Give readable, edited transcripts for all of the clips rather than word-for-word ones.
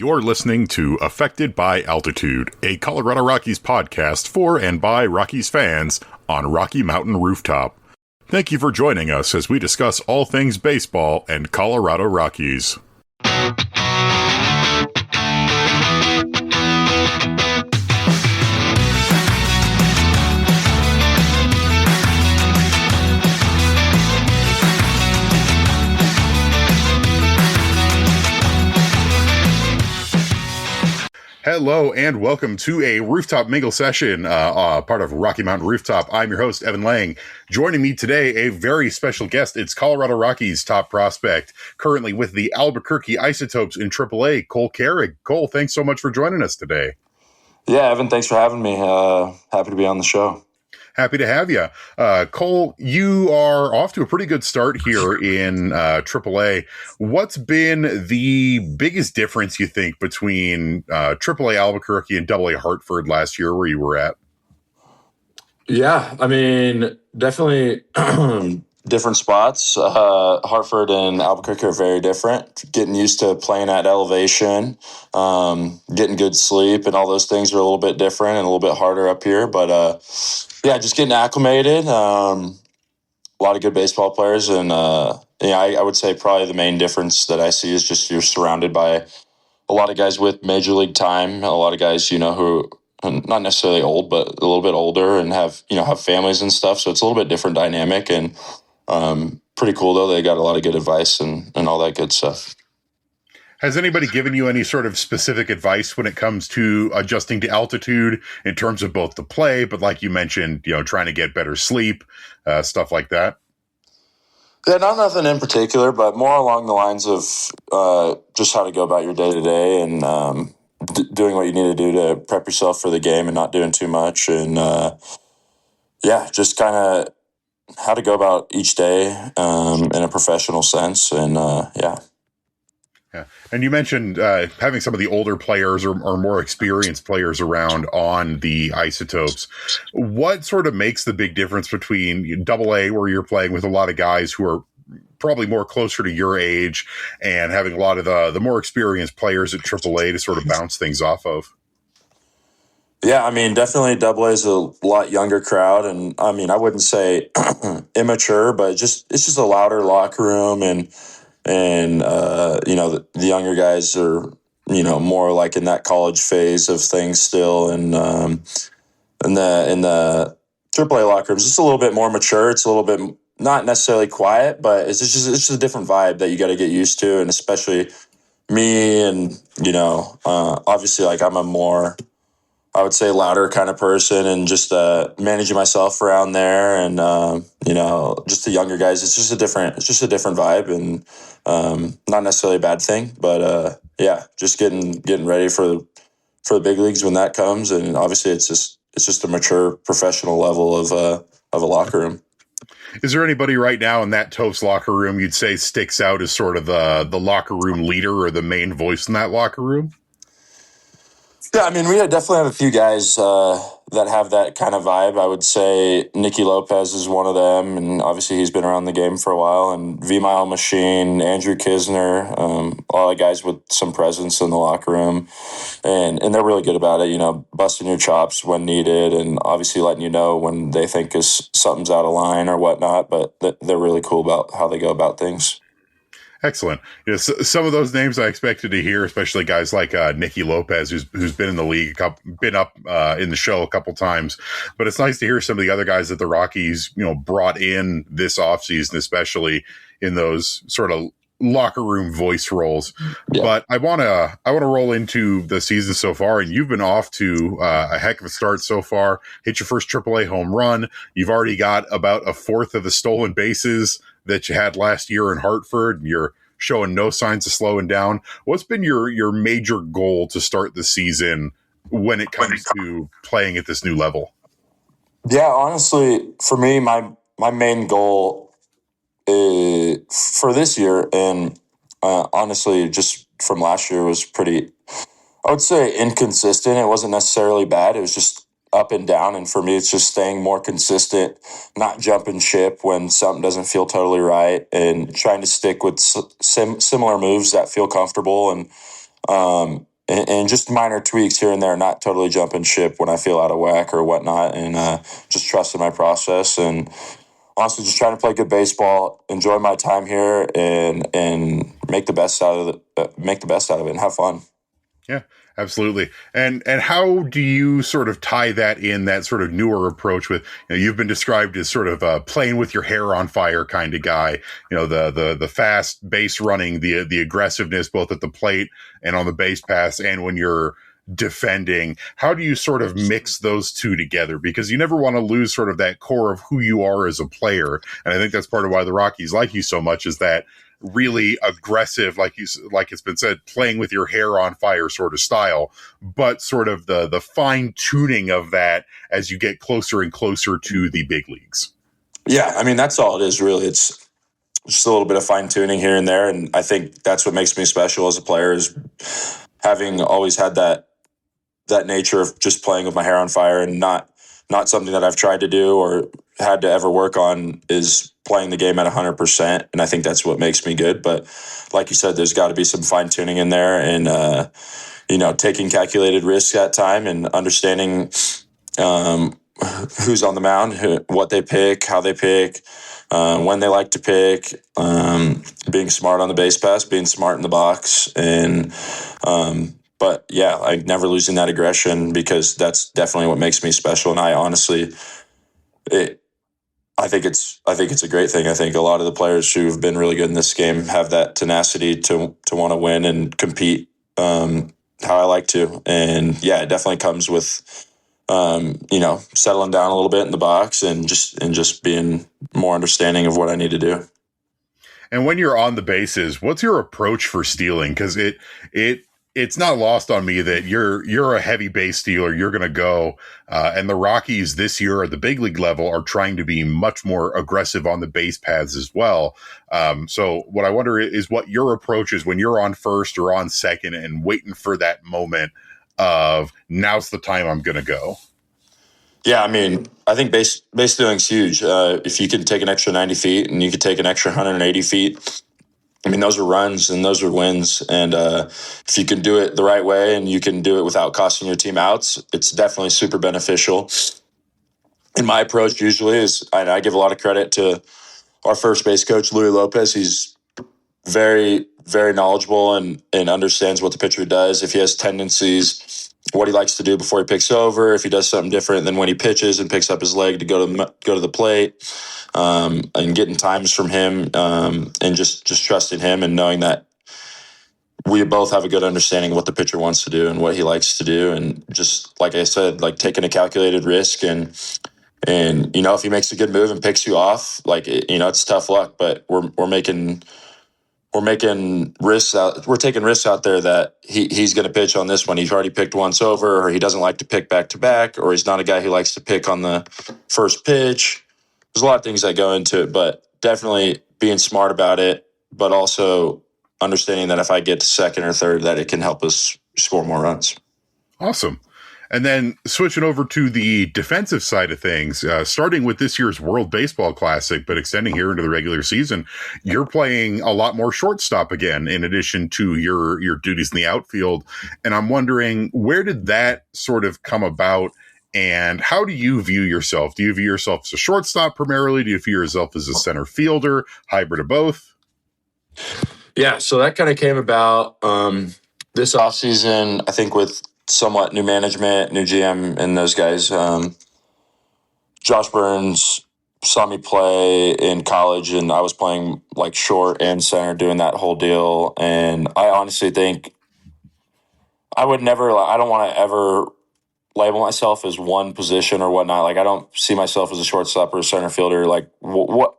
You're listening to Affected by Altitude, a Colorado Rockies podcast for and by Rockies fans on Rocky Mountain Rooftop. Thank you for joining us as we discuss all things baseball and Colorado Rockies. Hello and welcome to a Rooftop Mingle session, part of Rocky Mountain Rooftop. I'm your host, Evan Lang. Joining me today, a very special guest. It's Colorado Rockies top prospect, currently with the Albuquerque Isotopes in Triple-A, Cole Carrigg. Cole, thanks so much for joining us today. Yeah, Evan, thanks for having me. Happy to be on the show. Happy to have you. Cole, you are off to a pretty good start here in AAA. What's been the biggest difference, you think, between AAA Albuquerque and AA Hartford last year where you were at? Yeah, I mean, definitely different spots. Hartford and Albuquerque are very different. Getting used to playing at elevation, getting good sleep, and all those things are a little bit different and a little bit harder up here. But yeah, just getting acclimated. A lot of good baseball players, and I would say probably the main difference that I see is just you're surrounded by a lot of guys with major league time. A lot of guys, who are not necessarily old, but a little bit older and have families and stuff. So it's a little bit different dynamic, and pretty cool though. They got a lot of good advice and all that good stuff. Has anybody given you any sort of specific advice when it comes to adjusting to altitude in terms of both the play, but like you mentioned, trying to get better sleep, stuff like that? Yeah, nothing in particular, but more along the lines of just how to go about your day to day and doing what you need to do to prep yourself for the game and not doing too much. And just kind of how to go about each day in a professional sense. And Yeah. And you mentioned having some of the older players or more experienced players around on the Isotopes. What sort of makes the big difference between AA, where you're playing with a lot of guys who are probably more closer to your age, and having a lot of the more experienced players at AAA to sort of bounce things off of? Yeah, I mean, definitely AA is a lot younger crowd. And I mean, I wouldn't say immature, but it's just a louder locker room, and the younger guys are more like in that college phase of things still, and in the AAA locker rooms, it's a little bit more mature. It's a little bit not necessarily quiet, but it's just a different vibe that you got to get used to, and especially me, and obviously, like, I'm a more, I would say, louder kind of person, and just managing myself around there, and just the younger guys. It's just a different vibe, and not necessarily a bad thing, but just getting ready for the big leagues when that comes, and obviously it's just a mature professional level of a locker room. Is there anybody right now in that Topes locker room you'd say sticks out as sort of the locker room leader or the main voice in that locker room? Yeah, I mean, we definitely have a few guys that have that kind of vibe. I would say Nicky Lopez is one of them, and obviously he's been around the game for a while. And V-Mile Machine, Andrew Kisner, a lot of guys with some presence in the locker room, and they're really good about it. Busting your chops when needed, and obviously letting you know when they think something's out of line or whatnot. But they're really cool about how they go about things. Excellent. Some of those names I expected to hear, especially guys like Nicky Lopez, who's been in the league, been up in the show a couple times. But it's nice to hear some of the other guys that the Rockies, brought in this offseason, especially in those sort of locker room voice roles. Yeah. But I want to roll into the season so far, and you've been off to a heck of a start so far. Hit your first AAA home run. You've already got about a fourth of the stolen bases that you had last year in Hartford, and you're showing no signs of slowing down. What's been your major goal to start the season when it comes to playing at this new level? Yeah, honestly, for me, my main goal for this year, and honestly, just from last year, was pretty, I would say, inconsistent. It wasn't necessarily bad. It was just up and down. And for me, it's just staying more consistent, not jumping ship when something doesn't feel totally right, and trying to stick with similar moves that feel comfortable. And and just minor tweaks here and there, not totally jumping ship when I feel out of whack or whatnot, and just trusting my process, and honestly just trying to play good baseball, enjoy my time here, and make the best out of it and have fun. Yeah, absolutely. And how do you sort of tie that in, that sort of newer approach with, you've been described as sort of playing with your hair on fire kind of guy, the fast base running, the aggressiveness, both at the plate and on the base pass. And when you're defending, how do you sort of mix those two together? Because you never want to lose sort of that core of who you are as a player. And I think that's part of why the Rockies like you so much, is that really aggressive, like it's been said, playing with your hair on fire sort of style, but sort of the fine tuning of that as you get closer and closer to the big leagues. Yeah, I mean, that's all it is, really. It's just a little bit of fine tuning here and there, and I think that's what makes me special as a player, is having always had that nature of just playing with my hair on fire, and not something that I've tried to do or had to ever work on, is playing the game at 100%. And I think that's what makes me good. But like you said, there's got to be some fine tuning in there, and, taking calculated risks at time, and understanding who's on the mound, what they pick, how they pick, when they like to pick, being smart on the base pass, being smart in the box. And, but yeah, like never losing that aggression, because that's definitely what makes me special. And I honestly, I think it's a great thing. I think a lot of the players who have been really good in this game have that tenacity to want to win and compete how I like to. And yeah, it definitely comes with settling down a little bit in the box, and just being more understanding of what I need to do. And when you're on the bases, what's your approach for stealing? Because it's not lost on me that you're a heavy base stealer. You're going to go, and the Rockies this year at the big league level are trying to be much more aggressive on the base paths as well. So what I wonder is what your approach is when you're on first or on second and waiting for that moment of, now's the time I'm going to go. Yeah, I mean, I think base stealing's huge. If you can take an extra 90 feet and you could take an extra 180 feet, I mean, those are runs and those are wins. And if you can do it the right way and you can do it without costing your team outs, it's definitely super beneficial. And my approach usually is, I give a lot of credit to our first base coach, Louis Lopez. He's very, very knowledgeable and understands what the pitcher does. If he has tendencies, what he likes to do before he picks over, if he does something different than when he pitches and picks up his leg to go to the plate, and getting times from him, and just trusting him and knowing that we both have a good understanding of what the pitcher wants to do and what he likes to do. And just like I said, like taking a calculated risk, and if he makes a good move and picks you off, like, it's tough luck, but we're making risks out. We're taking risks out there that he's going to pitch on this one. He's already picked once over, or he doesn't like to pick back to back, or he's not a guy who likes to pick on the first pitch. There's a lot of things that go into it, but definitely being smart about it, but also understanding that if I get to second or third, that it can help us score more runs. Awesome. And then switching over to the defensive side of things, starting with this year's World Baseball Classic, but extending here into the regular season, you're playing a lot more shortstop again, in addition to your duties in the outfield. And I'm wondering, where did that sort of come about? And how do you view yourself? Do you view yourself as a shortstop primarily? Do you view yourself as a center fielder, hybrid of both? Yeah, so that kind of came about this offseason, I think, with somewhat new management, new GM, and those guys. Josh Burns saw me play in college, and I was playing like short and center, doing that whole deal. And I honestly think I don't want to ever label myself as one position or whatnot. Like, I don't see myself as a shortstop or a center fielder. Like, what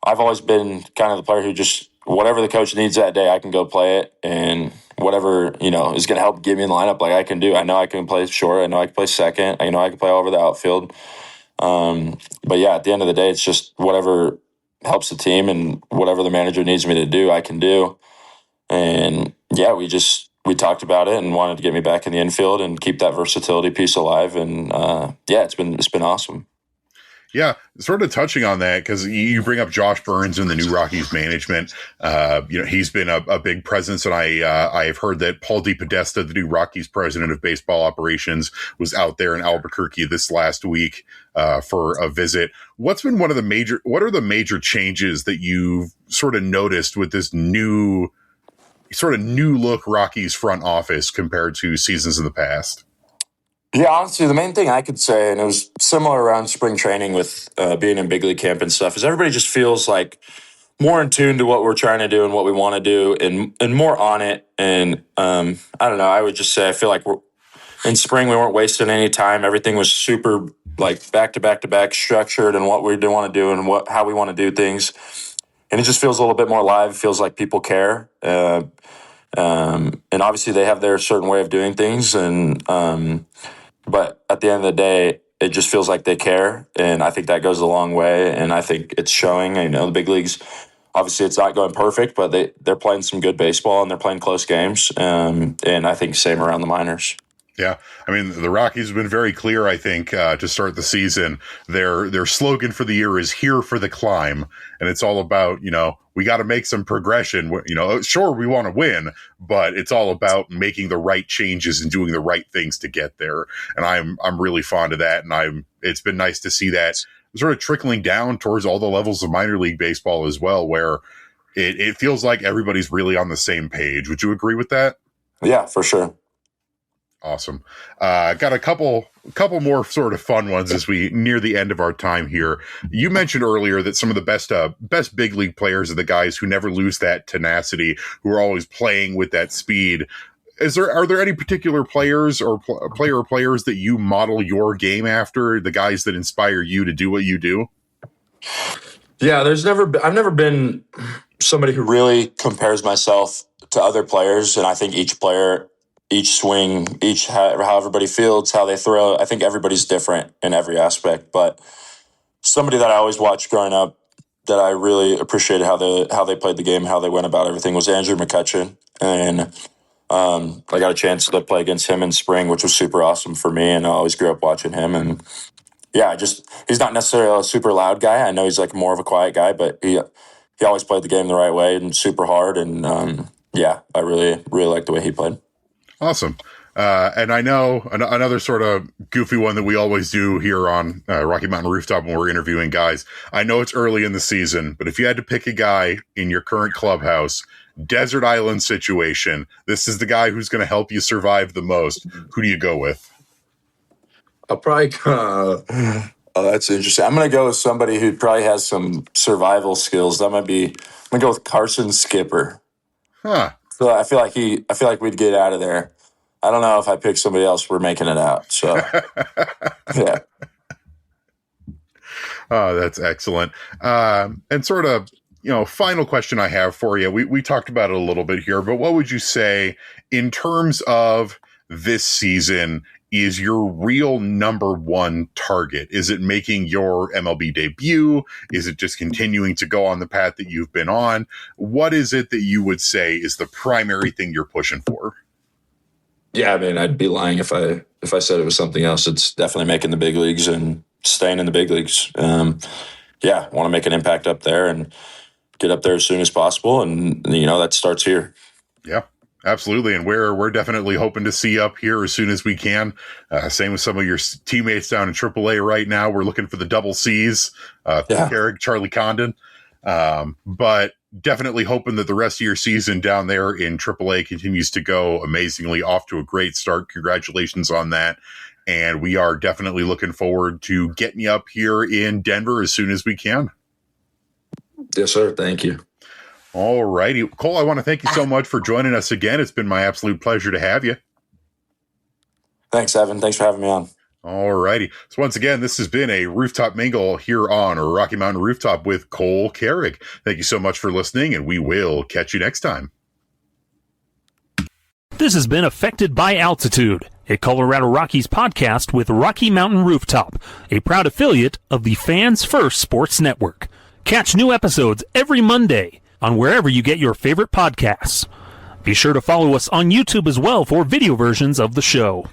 I've always been kind of the player who just, whatever the coach needs that day, I can go play it, and whatever, is going to help get me in the lineup, like, I can do. I know I can play short. I know I can play second. I know I can play over the outfield. But yeah, at the end of the day, it's just whatever helps the team, and whatever the manager needs me to do, I can do. And yeah, we talked about it and wanted to get me back in the infield and keep that versatility piece alive. And yeah, it's been awesome. Yeah, sort of touching on that, because you bring up Josh Burns and the new Rockies management. He's been a big presence, and I've heard that Paul DePodesta, the new Rockies president of baseball operations, was out there in Albuquerque this last week for a visit. What are the major changes that you've sort of noticed with this new look Rockies front office compared to seasons in the past? Yeah, honestly, the main thing I could say, and it was similar around spring training with being in big league camp and stuff, is everybody just feels like more in tune to what we're trying to do and what we want to do, and more on it. And I don't know, I would just say I feel like in spring we weren't wasting any time. Everything was super like back to back to back structured and what we do want to do and how we want to do things. And it just feels a little bit more live. It feels like people care. And obviously they have their certain way of doing things, but at the end of the day, it just feels like they care, and I think that goes a long way, and I think it's showing. The big leagues, obviously it's not going perfect, but they're playing some good baseball, and they're playing close games, and I think same around the minors. Yeah, I mean, the Rockies have been very clear, I think, to start the season. Their slogan for the year is "Here for the Climb," and it's all about, we got to make some progression. Sure, we want to win, but it's all about making the right changes and doing the right things to get there. And I'm really fond of that, and it's been nice to see that sort of trickling down towards all the levels of minor league baseball as well, where it feels like everybody's really on the same page. Would you agree with that? Yeah, for sure. Awesome. Got a couple more sort of fun ones as we near the end of our time here. You mentioned earlier that some of the best big league players are the guys who never lose that tenacity, who are always playing with that speed. Are there any particular players or players that you model your game after, the guys that inspire you to do what you do? Yeah, I've never been somebody who really compares myself to other players, and I think each player, each swing, how everybody fields, how they throw, I think everybody's different in every aspect. But somebody that I always watched growing up that I really appreciated how they played the game, how they went about everything, was Andrew McCutchen. And I got a chance to play against him in spring, which was super awesome for me, and I always grew up watching him. And yeah, he's not necessarily a super loud guy. I know he's like more of a quiet guy, but he always played the game the right way and super hard. And I really, really liked the way he played. Awesome. And I know another sort of goofy one that we always do here on Rocky Mountain Rooftop when we're interviewing guys. I know it's early in the season, but if you had to pick a guy in your current clubhouse, desert island situation, this is the guy who's going to help you survive the most. Who do you go with? I'll probably that's interesting. I'm going to go with somebody who probably has some survival skills. I'm going to go with Carson Skipper. Huh. So I feel like we'd get out of there. I don't know if I pick somebody else, we're making it out. So, yeah. Oh, that's excellent. And sort of, final question I have for you. We talked about it a little bit here, but what would you say in terms of this season is your real number one target? Is it making your MLB debut? Is it just continuing to go on the path that you've been on? What is it that you would say is the primary thing you're pushing for? Yeah, I mean, I'd be lying if I said it was something else. It's definitely making the big leagues and staying in the big leagues. Want to make an impact up there and get up there as soon as possible. And, that starts here. Yeah. Absolutely, and we're definitely hoping to see you up here as soon as we can. Same with some of your teammates down in Triple-A right now. We're looking for the double C's, Cole Carrigg, Charlie Condon. But definitely hoping that the rest of your season down there in Triple-A continues to go amazingly, off to a great start. Congratulations on that. And we are definitely looking forward to getting you up here in Denver as soon as we can. Yes, sir. Thank you. All righty. Cole, I want to thank you so much for joining us again. It's been my absolute pleasure to have you. Thanks, Evan. Thanks for having me on. All righty. So once again, this has been a Rooftop Mingle here on Rocky Mountain Rooftop with Cole Carrigg. Thank you so much for listening, and we will catch you next time. This has been Affected by Altitude, a Colorado Rockies podcast with Rocky Mountain Rooftop, a proud affiliate of the Fans First Sports Network. Catch new episodes every Monday on wherever you get your favorite podcasts. Be sure to follow us on YouTube as well for video versions of the show.